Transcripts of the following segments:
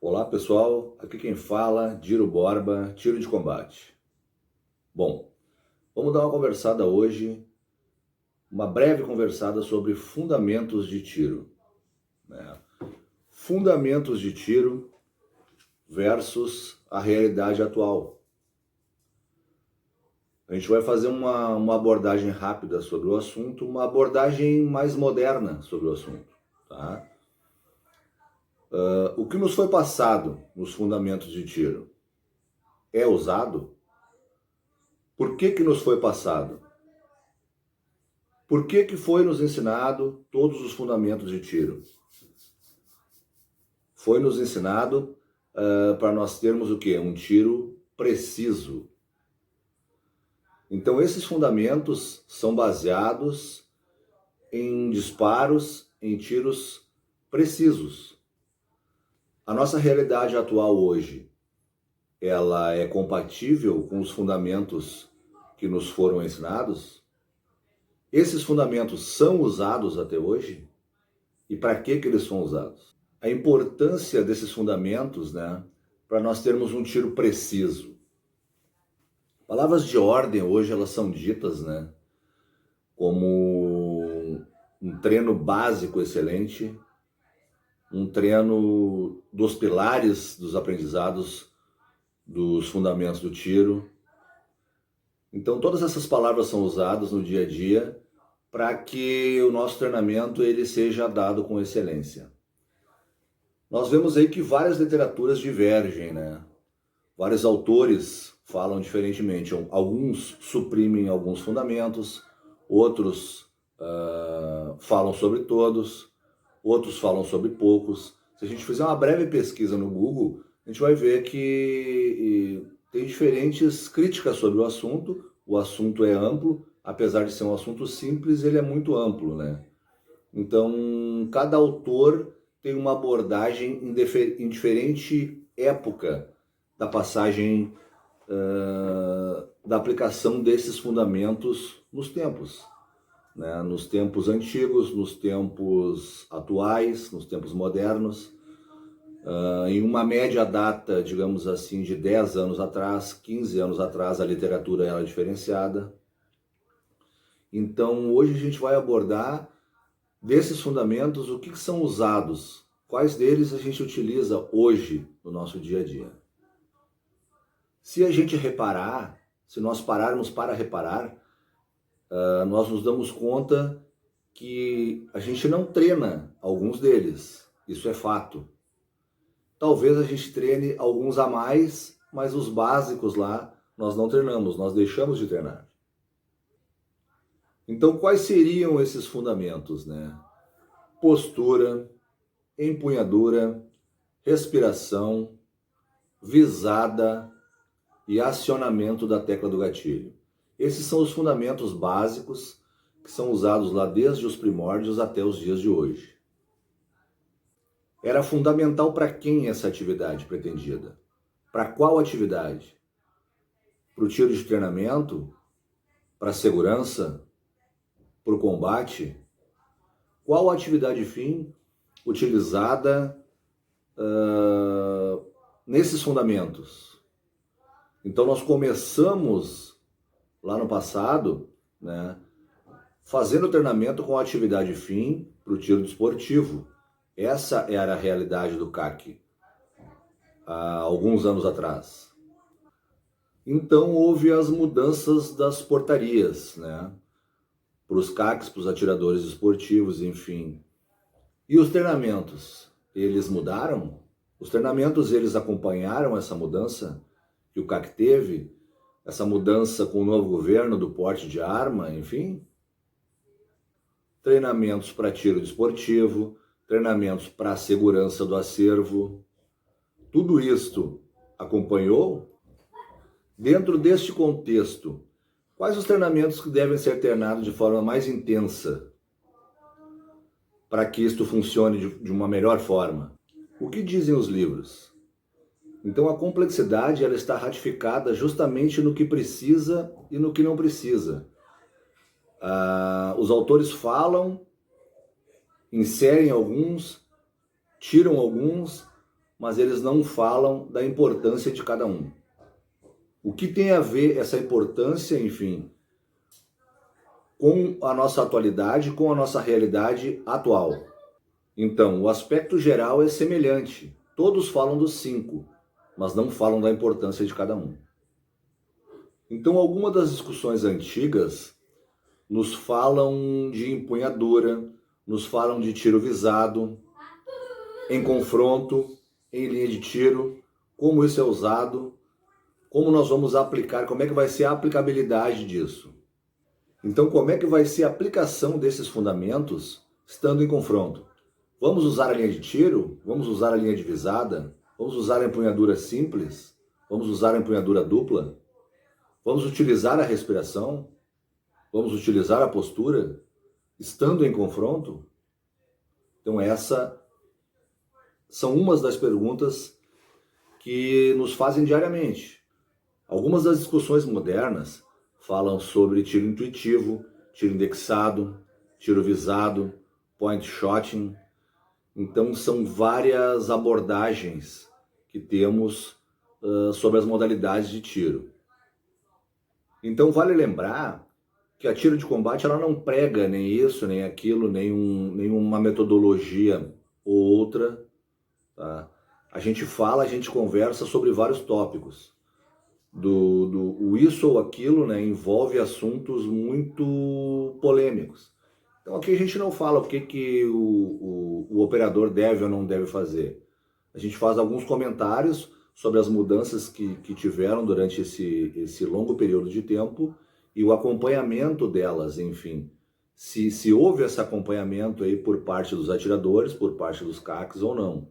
Olá pessoal, aqui quem fala, Diro Borba, tiro de combate. Bom, vamos dar uma conversada hoje, uma breve conversada sobre fundamentos de tiro, né? Fundamentos de tiro versus a realidade atual. A gente vai fazer uma abordagem rápida sobre o assunto, uma abordagem mais moderna sobre o assunto, tá? O que nos foi passado nos fundamentos de tiro é usado? Por que nos foi passado? Por que foi nos ensinado todos os fundamentos de tiro? Foi nos ensinado para nós termos o quê? Um tiro preciso. Então esses fundamentos são baseados em disparos, em tiros precisos. A nossa realidade atual hoje, ela é compatível com os fundamentos que nos foram ensinados? Esses fundamentos são usados até hoje? E para que eles são usados? A importância desses fundamentos, né, para nós termos um tiro preciso. Palavras de ordem hoje elas são ditas, né, como um treino básico excelente, um treino dos pilares dos aprendizados dos fundamentos do tiro. Então todas essas palavras são usadas no dia a dia para que o nosso treinamento ele seja dado com excelência. Nós vemos aí que várias literaturas divergem, né? Vários autores falam diferentemente. Alguns suprimem alguns fundamentos, outros falam sobre todos, outros falam sobre poucos. Se a gente fizer uma breve pesquisa no Google, a gente vai ver que tem diferentes críticas sobre o assunto. O assunto é amplo, apesar de ser um assunto simples, ele é muito amplo, né? Então, cada autor tem uma abordagem em diferente época da passagem da aplicação desses fundamentos nos tempos, né? Nos tempos antigos, nos tempos atuais, nos tempos modernos. Em uma média data, digamos assim, de 10 anos atrás, 15 anos atrás, a literatura era diferenciada. Então, hoje a gente vai abordar desses fundamentos, o que são usados? Quais deles a gente utiliza hoje no nosso dia a dia? Se a gente reparar, se nós pararmos para reparar, nós nos damos conta que a gente não treina alguns deles. Isso é fato. Talvez a gente treine alguns a mais, mas os básicos lá nós não treinamos, nós deixamos de treinar. Então, quais seriam esses fundamentos, né? Postura, empunhadura, respiração, visada e acionamento da tecla do gatilho. Esses são os fundamentos básicos que são usados lá desde os primórdios até os dias de hoje. Era fundamental para quem essa atividade pretendida? Para qual atividade? Para o tiro de treinamento? Para a segurança? Para o combate? Qual a atividade fim utilizada nesses fundamentos? Então nós começamos lá no passado, né, fazendo treinamento com a atividade fim para o tiro desportivo. Essa era a realidade do CAC há alguns anos atrás. Então houve as mudanças das portarias, né, para os CACs, para os atiradores esportivos, enfim. E os treinamentos, eles mudaram? Os treinamentos, eles acompanharam essa mudança que o CAC teve? Essa mudança com o novo governo do porte de arma, enfim? Treinamentos para tiro desportivo, treinamentos para segurança do acervo. Tudo isto acompanhou? Dentro deste contexto, quais os treinamentos que devem ser treinados de forma mais intensa para que isto funcione de uma melhor forma? O que dizem os livros? Então a complexidade ela está ratificada justamente no que precisa e no que não precisa. Os autores falam, inserem alguns, tiram alguns, mas eles não falam da importância de cada um. O que tem a ver essa importância, enfim, com a nossa atualidade, com a nossa realidade atual? Então, o aspecto geral é semelhante. Todos falam dos 5, mas não falam da importância de cada um. Então, algumas das discussões antigas nos falam de empunhadura, nos falam de tiro visado, em confronto, em linha de tiro, como isso é usado, como nós vamos aplicar, como é que vai ser a aplicabilidade disso. Então, como é que vai ser a aplicação desses fundamentos estando em confronto? Vamos usar a linha de tiro? Vamos usar a linha de visada? Vamos usar a empunhadura simples? Vamos usar a empunhadura dupla? Vamos utilizar a respiração? Vamos utilizar a postura? Estando em confronto? Então, essas são umas das perguntas que nos fazem diariamente. Algumas das discussões modernas falam sobre tiro intuitivo, tiro indexado, tiro visado, point shotting. Então, são várias abordagens que temos sobre as modalidades de tiro. Então, vale lembrar que a tiro de combate ela não prega nem isso, nem aquilo, nenhuma metodologia ou outra. Tá? A gente fala, a gente conversa sobre vários tópicos. O isso ou aquilo, né, envolve assuntos muito polêmicos. Então aqui a gente não fala o que o operador deve ou não deve fazer. A gente faz alguns comentários sobre as mudanças que tiveram durante esse longo período de tempo e o acompanhamento delas, enfim. Se houve esse acompanhamento aí por parte dos atiradores, por parte dos CACs ou não.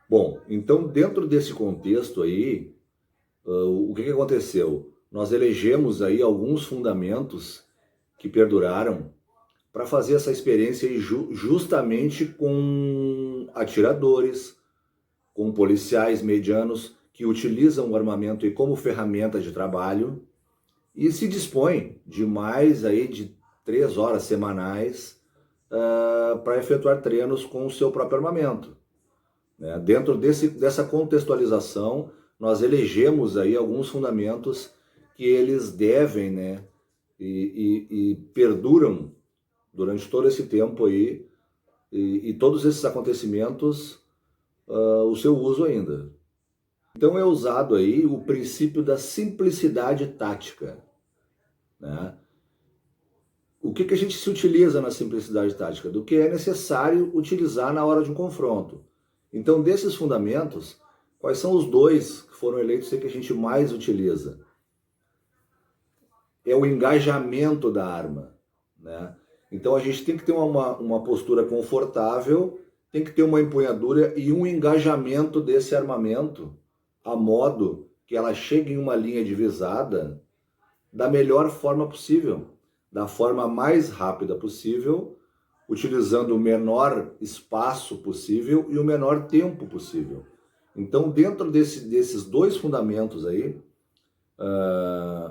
Bom, então dentro desse contexto aí, o que aconteceu? Nós elegemos aí alguns fundamentos que perduraram para fazer essa experiência aí justamente com atiradores, com policiais medianos que utilizam o armamento aí como ferramenta de trabalho e se dispõem de mais aí de 3 horas semanais para efetuar treinos com o seu próprio armamento. Né? Dentro dessa contextualização, nós elegemos aí alguns fundamentos que eles devem, né, e perduram durante todo esse tempo aí, e todos esses acontecimentos, o seu uso ainda. Então é usado aí o princípio da simplicidade tática. Né? O que a gente se utiliza na simplicidade tática? Do que é necessário utilizar na hora de um confronto. Então, desses fundamentos, quais são os 2 que foram eleitos que a gente mais utiliza? É o engajamento da arma. Né? Então, a gente tem que ter uma postura confortável, tem que ter uma empunhadura e um engajamento desse armamento a modo que ela chegue em uma linha de visada da melhor forma possível, da forma mais rápida possível, utilizando o menor espaço possível e o menor tempo possível. Então, dentro desses 2 fundamentos aí,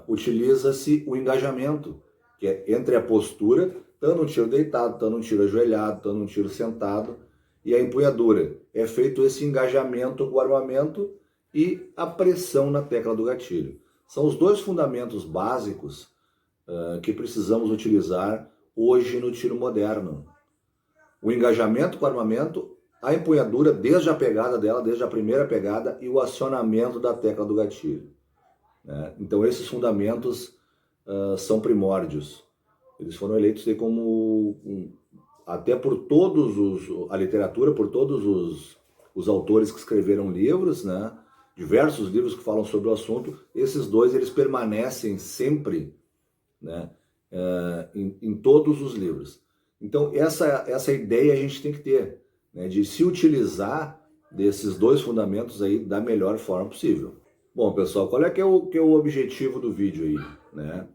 utiliza-se o engajamento, que é entre a postura, estando um tiro deitado, estando um tiro ajoelhado, estando um tiro sentado, e a empunhadura. É feito esse engajamento com o armamento e a pressão na tecla do gatilho. São os 2 fundamentos básicos que precisamos utilizar hoje no tiro moderno. O engajamento com o armamento, a empunhadura desde a pegada dela, desde a primeira pegada e o acionamento da tecla do gatilho. Né? Então esses fundamentos são primórdios. Eles foram eleitos como, até por a literatura, por todos os autores que escreveram livros, né? Diversos livros que falam sobre o assunto, esses 2 eles permanecem sempre, né? Em todos os livros. Então essa ideia a gente tem que ter, né? De se utilizar desses 2 fundamentos aí da melhor forma possível. Bom, pessoal, qual é que é o objetivo do vídeo aí, né?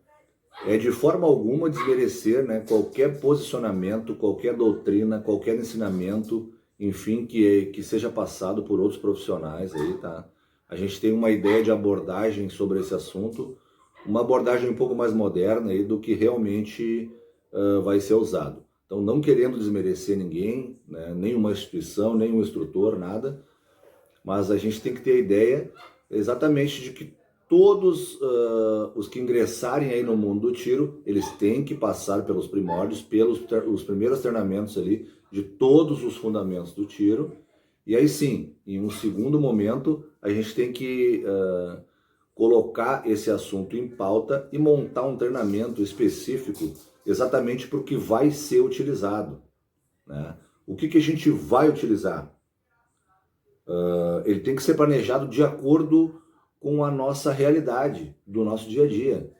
É de forma alguma desmerecer, né, qualquer posicionamento, qualquer doutrina, qualquer ensinamento, enfim, que seja passado por outros profissionais aí, tá? A gente tem uma ideia de abordagem sobre esse assunto, uma abordagem um pouco mais moderna aí do que realmente vai ser usado. Então, não querendo desmerecer ninguém, né, nenhuma instituição, nenhum instrutor, nada, mas a gente tem que ter a ideia exatamente de que todos os que ingressarem aí no mundo do tiro, eles têm que passar pelos primórdios, pelos os primeiros treinamentos ali de todos os fundamentos do tiro. E aí sim, em um segundo momento, a gente tem que colocar esse assunto em pauta e montar um treinamento específico exatamente para o que vai ser utilizado, né? O que a gente vai utilizar? Ele tem que ser planejado de acordo com a nossa realidade, do nosso dia a dia.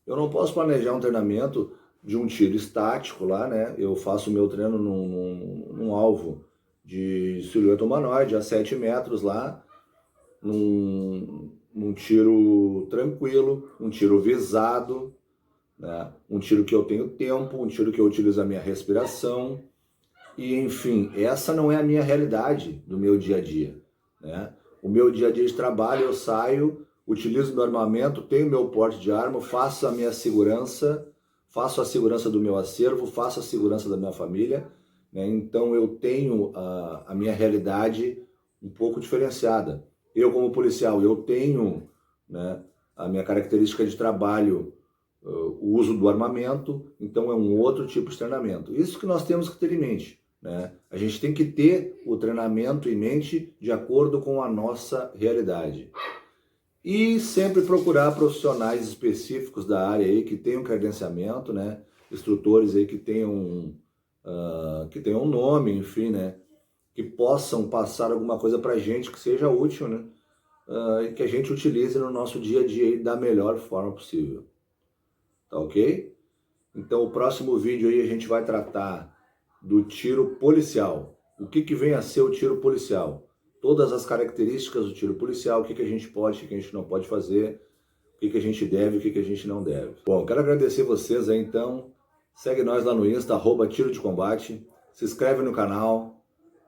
Eu não posso planejar um treinamento de um tiro estático lá, né? Eu faço o meu treino num alvo de silhueta humanoide a 7 metros lá, num tiro tranquilo, um tiro visado, né? Um tiro que eu tenho tempo, um tiro que eu utilizo a minha respiração. E, enfim, essa não é a minha realidade do meu dia a dia, né? O meu dia a dia de trabalho, eu saio, utilizo meu armamento, tenho meu porte de arma, faço a minha segurança, faço a segurança do meu acervo, faço a segurança da minha família, né? Então eu tenho a minha realidade um pouco diferenciada. Eu, como policial, eu tenho, né, a minha característica de trabalho, o uso do armamento, então é um outro tipo de treinamento. Isso que nós temos que ter em mente, né? A gente tem que ter o treinamento em mente de acordo com a nossa realidade. E sempre procurar profissionais específicos da área aí que tenham credenciamento, né? Instrutores aí que tenham um nome, enfim, né? Que possam passar alguma coisa pra gente que seja útil, né? E que a gente utilize no nosso dia a dia aí da melhor forma possível. Tá ok? Então o próximo vídeo aí a gente vai tratar do tiro policial. O que vem a ser o tiro policial? Todas as características do tiro policial, o que a gente pode, o que a gente não pode fazer, o que a gente deve, o que a gente não deve. Bom, quero agradecer vocês aí então. Segue nós lá no Insta, @tiro de combate. Se inscreve no canal,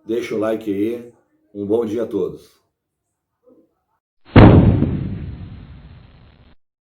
deixa o like aí. Um bom dia a todos.